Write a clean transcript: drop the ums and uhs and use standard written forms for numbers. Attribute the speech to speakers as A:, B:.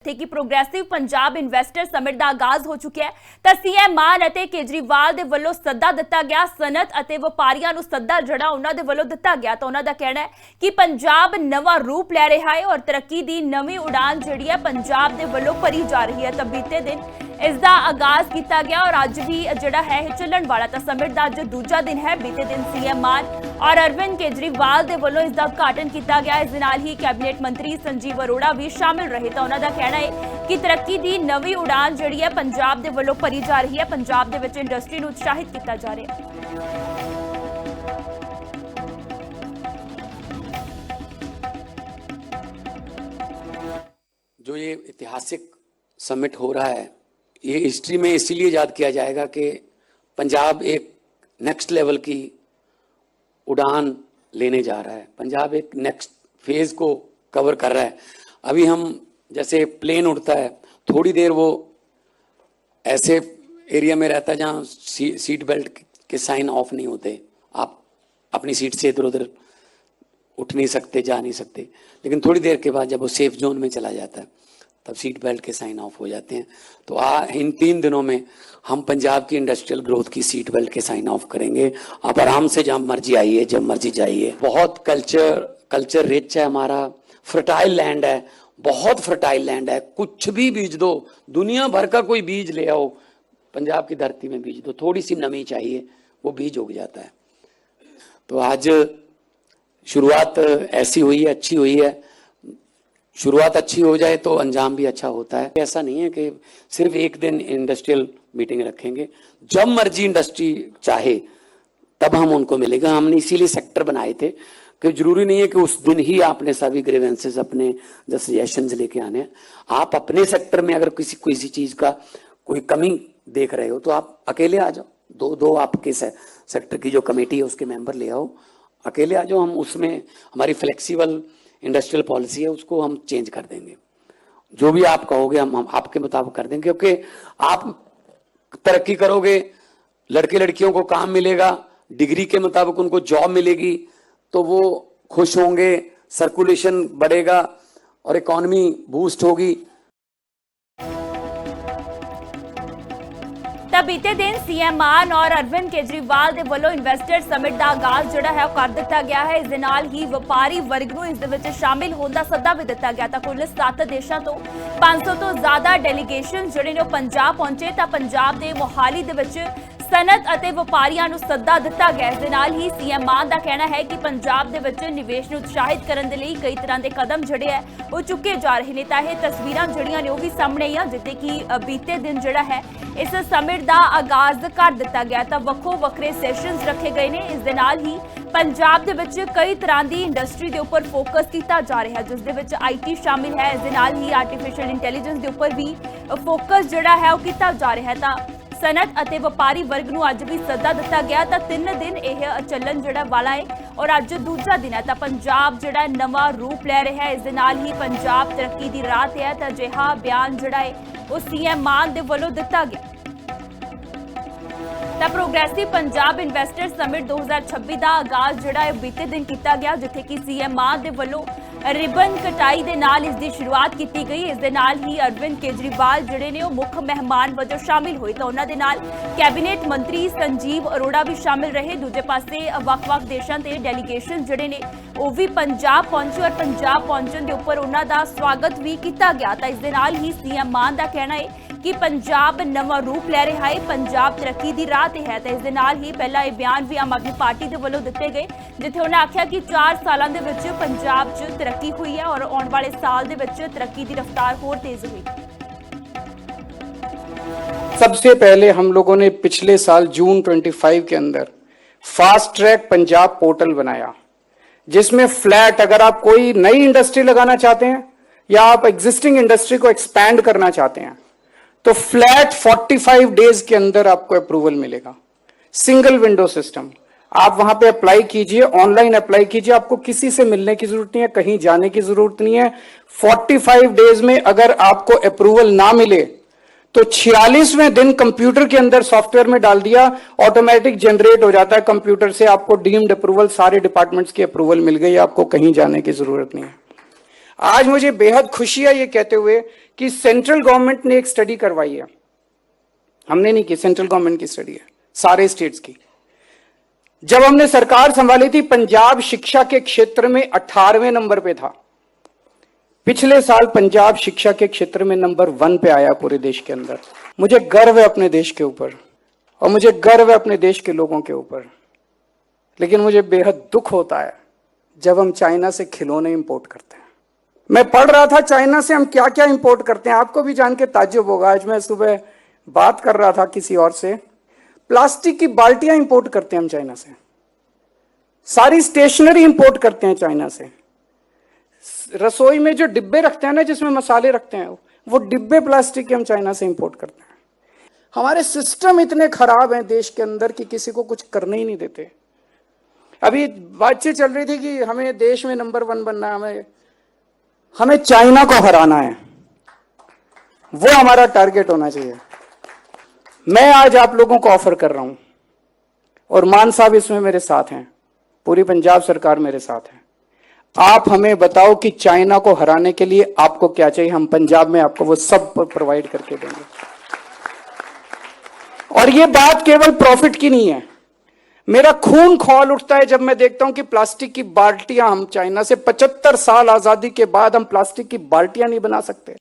A: थे कि progressive Punjab investor summit ਦਾ ਆਗਾਜ਼ ਹੋ ਚੁੱਕਿਆ ਹੈ ਤਾਂ ਸੀਐਮ ਮਾਨ ਅਤੇ ਕੇਜਰੀਵਾਲ ਦੇ ਵੱਲੋਂ ਸੱਦਾ ਦਿੱਤਾ ਗਿਆ। ਸਨਅਤ ਅਤੇ ਵਪਾਰੀਆਂ ਨੂੰ ਸੱਦਾ ਜਿਹੜਾ ਉਹਨਾਂ ਦੇ ਵੱਲੋਂ ਦਿੱਤਾ ਗਿਆ ਤਾਂ ਉਹਨਾਂ ਦਾ ਕਹਿਣਾ ਹੈ ਕਿ ਪੰਜਾਬ ਨਵਾਂ ਰੂਪ ਲੈ ਰਿਹਾ ਹੈ ਔਰ ਤਰੱਕੀ ਦੀ ਨਵੀਂ ਉਡਾਨ ਜਿਹੜੀ ਹੈ ਪੰਜਾਬ ਦੇ ਵੱਲੋਂ ਭਰੀ ਜਾ ਰਹੀ ਹੈ। ਤਾਂ ਬੀਤੇ ਦਿਨ ਇਸ ਦਾ ਆਗਾਜ਼ ਕੀਤਾ ਗਿਆ और ਅੱਜ ਵੀ ਜਿਹੜਾ ਹੈ ਇਹ ਚੱਲਣ ਵਾਲਾ ਤਾਂ ਸਮਿਟ ਦਾ ਅੱਜ ਦੂਜਾ ਦਿਨ ਹੈ। ਬੀਤੇ ਦਿਨ ਸੀਐਮ ਮਾਨ और अरविंद केजरीवाल ਦੇ ਵੱਲੋਂ ਇਸ ਦਾ ਉਦਘਾਟਨ ਕੀਤਾ ਗਿਆ। ਇਸ ਦੇ ਨਾਲ ਹੀ ਕੈਬਨਿਟ ਮੰਤਰੀ ਸੰਜੀਵ ਅਰੋੜਾ ਵੀ ਸ਼ਾਮਿਲ ਰਹੇ ਤਾਂ ਉਹਨਾਂ ਦਾ ਕਹਿਣਾ ਹੈ ਕਿ ਤਰੱਕੀ ਦੀ ਨਵੀਂ ਉਡਾਨ ਜਿਹੜੀ ਹੈ ਪੰਜਾਬ ਦੇ ਵੱਲੋਂ ਭਰੀ ਜਾ ਰਹੀ ਹੈ। ਪੰਜਾਬ ਦੇ ਵਿੱਚ ਇੰਡਸਟਰੀ ਨੂੰ ਉਤਸ਼ਾਹਿਤ ਕੀਤਾ ਜਾ ਰਿਹਾ ਹੈ।
B: जो ये ऐतिहासिक समिट हो रहा है ये हिस्ट्री में इसीलिए याद किया जाएगा कि पंजाब एक नेक्स्ट लेवल की उड़ान लेने जा रहा है। पंजाब एक नेक्स्ट फेज को कवर कर रहा है। अभी हम जैसे प्लेन उड़ता है थोड़ी देर वो ऐसे एरिया में रहता है जहाँ सीट बेल्ट के साइन ऑफ नहीं होते, आप अपनी सीट से इधर उधर उठ नहीं सकते, जा नहीं सकते, लेकिन थोड़ी देर के बाद जब वो सेफ जोन में चला जाता है तब सीट बेल्ट के साइन ऑफ हो जाते हैं। तो इन 3 दिनों में हम पंजाब की इंडस्ट्रियल ग्रोथ की सीट बेल्ट के साइन ऑफ करेंगे। आप आराम से जब मर्जी आइए, जब मर्जी जाइए। बहुत कल्चर रिच है हमारा, फर्टाइल लैंड है, बहुत फर्टाइल लैंड है। कुछ भी बीज दो, दुनिया भर का कोई बीज ले आओ, पंजाब की धरती में बीज दो, थोड़ी सी नमी चाहिए, वो बीज उग जाता है। तो आज शुरुआत ऐसी हुई है, अच्छी हुई है। शुरुआत अच्छी हो जाए तो अंजाम भी अच्छा होता है। ऐसा नहीं है कि सिर्फ एक दिन इंडस्ट्रियल मीटिंग रखेंगे, जब मर्जी इंडस्ट्री चाहे तब हम उनको मिलेगा। हमने इसीलिए सेक्टर बनाए थे कि जरूरी नहीं है कि उस दिन ही आपने सभी ग्रीवेंसेस अपने जो सजेशंस लेके आने हैं। आप अपने सेक्टर में अगर किसी चीज का कोई कमी देख रहे हो तो आप अकेले आ जाओ, दो आपके सेक्टर की जो कमेटी है उसके मेंबर ले आओ, अकेले आ जाओ। हम उसमें हमारी फ्लेक्सिबल इंडस्ट्रियल पॉलिसी है, उसको हम चेंज कर देंगे। जो भी आप कहोगे हम आपके मुताबिक कर देंगे, क्योंकि आप तरक्की करोगे, लड़के लड़कियों को काम मिलेगा, डिग्री के मुताबिक उनको जॉब मिलेगी तो वो खुश होंगे, सर्कुलेशन बढ़ेगा और इकोनॉमी बूस्ट होगी।
A: ਤਾਂ ਬੀਤੇ ਦਿਨ ਸੀਐਮ ਮਾਨ ਔਰ ਅਰਵਿੰਦ ਕੇਜਰੀਵਾਲ ਦੇ ਵੱਲੋਂ ਇਨਵੈਸਟਰ ਸਮਿਟ ਦਾ ਆਗਾਜ਼ ਜਿਹੜਾ ਹੈ ਉਹ ਕਰ ਦਿੱਤਾ ਗਿਆ ਹੈ। ਇਸ ਦੇ ਨਾਲ ਹੀ ਵਪਾਰੀ ਵਰਗ ਨੂੰ ਇਸ ਦੇ ਵਿੱਚ ਸ਼ਾਮਿਲ ਹੋਣ ਦਾ ਸੱਦਾ ਵੀ ਦਿੱਤਾ ਗਿਆ। ਤਾਂ ਕੁੱਲ 7 ਦੇਸ਼ਾਂ ਤੋਂ 500 ਤੋਂ ਜ਼ਿਆਦਾ ਡੈਲੀਗੇਸ਼ਨ ਜਿਹੜੇ ਨੇ ਉਹ ਪੰਜਾਬ ਪਹੁੰਚੇ। ਤਾਂ ਪੰਜਾਬ ਦੇ ਮੋਹਾਲੀ ਦੇ ਵਿੱਚ ਸਨਅਤ ਅਤੇ ਵਪਾਰੀਆਂ ਨੂੰ ਸੱਦਾ ਦਿੱਤਾ ਗਿਆ। ਇਸ ਦੇ ਨਾਲ ਹੀ ਸੀਐਮ ਮਾਨ ਦਾ ਕਹਿਣਾ ਹੈ ਕਿ ਪੰਜਾਬ ਦੇ ਵਿੱਚ ਨਿਵੇਸ਼ ਨੂੰ ਉਤਸ਼ਾਹਿਤ ਕਰਨ ਦੇ ਲਈ ਕਈ ਤਰ੍ਹਾਂ ਦੇ ਕਦਮ ਜਿਹੜੇ ਹੈ ਉਹ ਚੁੱਕੇ ਜਾ ਰਹੇ ਨੇ। ਤਾਂ ਇਹ ਤਸਵੀਰਾਂ ਜਿਹੜੀਆਂ ਨੇ ਉਹ ਵੀ ਸਾਹਮਣੇ ਆਈਆਂ ਜਿੱਥੇ ਕਿ ਬੀਤੇ ਦਿਨ ਜਿਹੜਾ ਹੈ ਇਸ ਸਮਿਟ ਦਾ ਆਗਾਜ਼ ਕਰ ਦਿੱਤਾ ਗਿਆ। ਤਾਂ ਵੱਖੋ ਵੱਖਰੇ ਸੈਸ਼ਨਸ ਰੱਖੇ ਗਏ ਨੇ। ਇਸ ਦੇ ਨਾਲ ਹੀ ਪੰਜਾਬ ਦੇ ਵਿੱਚ ਕਈ ਤਰ੍ਹਾਂ ਦੀ ਇੰਡਸਟਰੀ ਦੇ ਉੱਪਰ ਫੋਕਸ ਕੀਤਾ ਜਾ ਰਿਹਾ ਹੈ, ਜਿਸ ਦੇ ਵਿੱਚ IT ਸ਼ਾਮਿਲ ਹੈ। ਇਸ ਦੇ ਨਾਲ ਹੀ ਆਰਟੀਫੀਸ਼ੀਅਲ ਇੰਟੈਲੀਜੈਂਸ ਦੇ ਉੱਪਰ ਵੀ ਫੋਕਸ ਜਿਹੜਾ ਹੈ ਉਹ ਕੀਤਾ ਜਾ ਰਿਹਾ ਹੈ। ਤਾਂ ਸਨਅਤ ਅਤੇ ਵਪਾਰੀ ਵਰਗ ਨੂੰ ਅੱਜ ਵੀ ਸੱਦਾ ਦਿੱਤਾ ਗਿਆ। ਤਾਂ 3 ਦਿਨ ਇਹ ਚੱਲਣ ਜਿਹੜਾ ਵਾਲਾ ਹੈ ਔਰ ਅੱਜ ਦੂਜਾ ਦਿਨ ਹੈ। ਤਾਂ ਪੰਜਾਬ ਜਿਹੜਾ ਨਵਾਂ ਰੂਪ ਲੈ ਰਿਹਾ ਹੈ। ਇਸ ਦੇ ਨਾਲ ਹੀ ਪੰਜਾਬ ਤਰੱਕੀ ਦੀ ਰਾਹ ਤੇ ਹੈ। ਤਾਂ ਅਜਿਹਾ ਬਿਆਨ ਜਿਹੜਾ ਹੈ ਉਹ ਸੀਐਮ ਮਾਨ ਦੇ ਵੱਲੋਂ ਦਿੱਤਾ ਗਿਆ। ਤਾਂ ਪ੍ਰੋਗਰੈਸਿਵ ਪੰਜਾਬ ਇਨਵੈਸਟਰ ਸਮਿਟ 2026 ਦਾ ਆਗਾਜ਼ ਜਿਹੜਾ ਹੈ ਬੀਤੇ ਦਿਨ ਕੀਤਾ ਗਿਆ, ਜਿੱਥੇ ਕਿ ਸੀਐਮ ਮਾਨ ਦੇ ਵੱਲੋਂ ਰਿਬਨ ਕਟਾਈ ਦੇ ਨਾਲ ਇਸ ਦੀ ਸ਼ੁਰੂਆਤ ਕੀਤੀ ਗਈ। ਇਸ ਦੇ ਨਾਲ ਹੀ ਅਰਵਿੰਦ ਕੇਜਰੀਵਾਲ ਜਿਹੜੇ ਨੇ ਉਹ ਮੁੱਖ ਮਹਿਮਾਨ ਵਜੋਂ ਸ਼ਾਮਿਲ ਹੋਏ। ਤਾਂ ਉਹਨਾਂ ਦੇ ਨਾਲ ਕੈਬਨਿਟ ਮੰਤਰੀ ਸੰਜੀਵ ਅਰੋੜਾ ਵੀ ਸ਼ਾਮਿਲ ਰਹੇ। ਦੂਜੇ ਪਾਸੇ ਵੱਖ-ਵੱਖ ਦੇਸ਼ਾਂ ਦੇ ਡੈਲੀਗੇਸ਼ਨ ਜਿਹੜੇ ਨੇ ਉਹ ਵੀ ਪੰਜਾਬ ਪਹੁੰਚੇ ਔਰ ਪੰਜਾਬ ਪਹੁੰਚਣ ਦੇ ਉੱਪਰ ਉਹਨਾਂ ਦਾ ਸਵਾਗਤ ਵੀ ਕੀਤਾ ਗਿਆ। ਤਾਂ ਇਸ ਦੇ ਨਾਲ ਹੀ ਸੀਐਮ ਮਾਨ ਦਾ ਕਹਿਣਾ ਹੈ ਕਿ ਪੰਜਾਬ ਨਵਾਂ ਰੂਪ ਲੈ ਰਿਹਾ ਹੈ, ਪੰਜਾਬ ਤਰੱਕੀ ਦੀ ਰਾਹ ਤੇ ਹੈ। ਤਾਂ ਇਸ ਦੇ ਨਾਲ ਹੀ ਪਹਿਲਾ ਇਹ ਬਿਆਨ ਵੀ ਆਮ ਆਦਮੀ ਪਾਰਟੀ ਦੇ ਵੱਲੋਂ ਦਿੱਤੇ ਗਏ, ਜਿੱਥੇ ਉਹਨਾਂ ਆਖਿਆ ਕਿ 4 ਸਾਲਾਂ ਦੇ ਵਿੱਚ ਪੰਜਾਬ 'ਚ ਤਰੱਕੀ हुई है और आने वाले साल दे विच तरक्की की रफ्तार होर तेज हुई।
C: सबसे पहले हम लोगों ने पिछले साल जून 25 के अंदर फास्ट ट्रैक पंजाब पोर्टल बनाया, जिसमें फ्लैट अगर आप कोई नई इंडस्ट्री लगाना चाहते हैं या आप एग्जिस्टिंग इंडस्ट्री को एक्सपैंड करना चाहते हैं तो फ्लैट 45 डेज के अंदर आपको अप्रूवल मिलेगा। सिंगल विंडो सिस्टम, आप वहां पे अप्लाई कीजिए, ऑनलाइन अप्लाई कीजिए, आपको किसी से मिलने की जरूरत नहीं है, कहीं जाने की जरूरत नहीं है। 45 डेज में अगर आपको अप्रूवल ना मिले तो 46वें दिन कंप्यूटर के अंदर सॉफ्टवेयर में डाल दिया, ऑटोमेटिक जनरेट हो जाता है कंप्यूटर से, आपको डीम्ड अप्रूवल, सारे डिपार्टमेंट्स की अप्रूवल मिल गई, आपको कहीं जाने की जरूरत नहीं है। आज मुझे बेहद खुशी है ये कहते हुए कि सेंट्रल गवर्नमेंट ने एक स्टडी करवाई है, हमने नहीं की, सेंट्रल गवर्नमेंट की स्टडी है सारे स्टेट्स की। जब हमने सरकार संभाली थी, पंजाब शिक्षा के क्षेत्र में 18वें नंबर पे था। पिछले साल पंजाब शिक्षा के क्षेत्र में नंबर 1 पे आया पूरे देश के अंदर। मुझे गर्व है अपने देश के ऊपर और मुझे गर्व है अपने देश के लोगों के ऊपर, लेकिन मुझे बेहद दुख होता है जब हम चाइना से खिलौने इंपोर्ट करते हैं। मैं पढ़ रहा था चाइना से हम क्या क्या इंपोर्ट करते हैं, आपको भी जान के ताज्जुब होगा। आज मैं सुबह बात कर रहा था किसी और से, प्लास्टिक की बाल्टियां इंपोर्ट करते हैं हम चाइना से, सारी स्टेशनरी इंपोर्ट करते हैं चाइना से, रसोई में जो डिब्बे रखते हैं ना, जिसमें मसाले रखते हैं, वो डिब्बे प्लास्टिक के हम चाइना से इंपोर्ट करते हैं। हमारे सिस्टम इतने खराब हैं देश के अंदर कि किसी को कुछ करने ही नहीं देते। अभी बातचीत चल रही थी कि हमें देश में नंबर 1 बनना है, हमें चाइना को हराना है, वो हमारा टारगेट होना चाहिए। मैं आज आप लोगों को ऑफर कर रहा हूं, और मान साहब इसमें मेरे साथ हैं, पूरी पंजाब सरकार मेरे साथ है। आप हमें बताओ कि चाइना को हराने के लिए आपको क्या चाहिए, हम पंजाब में आपको वो सब प्रोवाइड करके देंगे। और ये बात केवल प्रॉफिट की नहीं है, मेरा खून खौल उठता है जब मैं देखता हूं कि प्लास्टिक की बाल्टियां हम चाइना से 75 साल आजादी के बाद हम प्लास्टिक की बाल्टियां नहीं बना सकते।